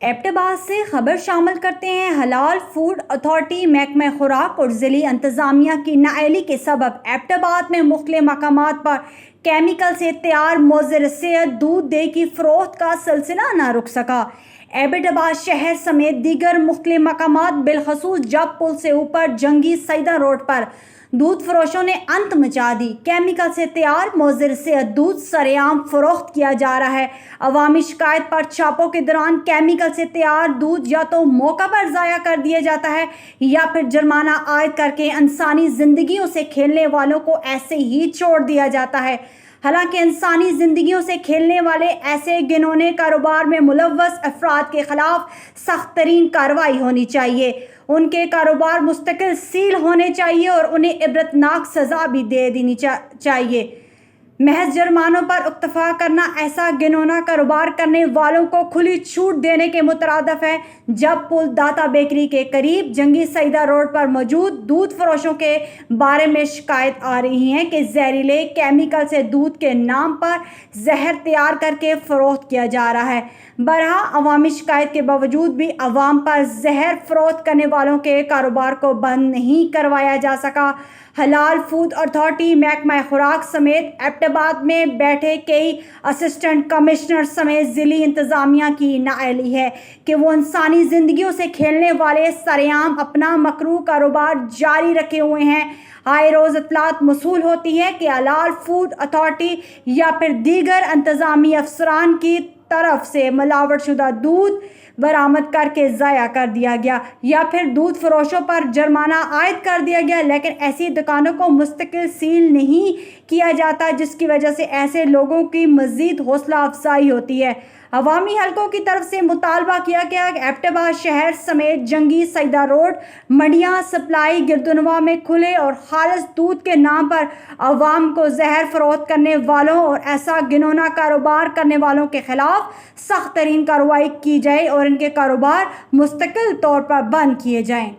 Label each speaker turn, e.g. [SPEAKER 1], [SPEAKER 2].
[SPEAKER 1] Abbott آباد سے خبر شامل کرتے ہیں۔ حلال فوڈ اتھارٹی محکمہ خوراک اور ضلعی انتظامیہ کی نااہلی کے سبب ایبٹ آباد میں مختلف مقامات پر کیمیکل سے تیار مضر صحت دودھ دہی کی فروخت کا سلسلہ نہ رک سکا۔ ایبٹ آباد شہر سمیت دیگر مختلف مقامات بالخصوص جب پل سے اوپر جنگی سیدہ روڈ پر دودھ فروشوں نے انت مچا دی۔ کیمیکل سے تیار مضر صحت دودھ سرعام فروخت کیا جا رہا ہے۔ عوامی شکایت پر چھاپوں کے دوران کیمیکل سے تیار دودھ یا تو موقع پر ضائع کر دیا جاتا ہے یا پھر جرمانہ عائد کر کے انسانی زندگیوں سے کھیلنے والوں کو ایسے ہی چھوڑ دیا جاتا ہے۔ حالانکہ انسانی زندگیوں سے کھیلنے والے ایسے گھنونے کاروبار میں ملوث افراد کے خلاف سخت ترین کارروائی ہونی چاہیے۔ ان کے کاروبار مستقل سیل ہونے چاہیے اور انہیں عبرتناک سزا بھی دے دینی چاہیے۔ محض جرمانوں پر اکتفا کرنا ایسا گھنونا کاروبار کرنے والوں کو کھلی چھوٹ دینے کے مترادف ہے۔ جب پل داتا بیکری کے قریب جنگی سیدہ روڈ پر موجود دودھ فروشوں کے بارے میں شکایت آ رہی ہے کہ زہریلے کیمیکل سے دودھ کے نام پر زہر تیار کر کے فروخت کیا جا رہا ہے۔ بہرحال عوامی شکایت کے باوجود بھی عوام پر زہر فروخت کرنے والوں کے کاروبار کو بند نہیں کروایا جا سکا۔ حلال فوڈ اتھارٹی محکمہ خوراک سمیت ایبٹ آباد میں بیٹھے کئی اسسٹنٹ کمشنر سمیت ضلعی انتظامیہ کی نااہلی ہے کہ وہ انسانی زندگیوں سے کھیلنے والے سرعام اپنا مکروہ کاروبار جاری رکھے ہوئے ہیں۔ آئے روز اطلاعات موصول ہوتی ہے کہ حلال فوڈ اتھارٹی یا پھر دیگر انتظامی افسران کی طرف سے ملاوٹ شدہ دودھ برآمد کر کے ضائع کر دیا گیا یا پھر دودھ فروشوں پر جرمانہ عائد کر دیا گیا، لیکن ایسی دکانوں کو مستقل سیل نہیں کیا جاتا، جس کی وجہ سے ایسے لوگوں کی مزید حوصلہ افزائی ہوتی ہے۔ عوامی حلقوں کی طرف سے مطالبہ کیا گیا کہ ایبٹ آباد شہر سمیت جنگی سیدہ روڈ، منڈیاں، سپلائی گردونواں میں کھلے اور خالص دودھ کے نام پر عوام کو زہر فروخت کرنے والوں اور ایسا گھنونا کاروبار کرنے والوں کے خلاف سخت ترین کارروائی کی جائے اور ان کے کاروبار مستقل طور پر بند کیے جائیں۔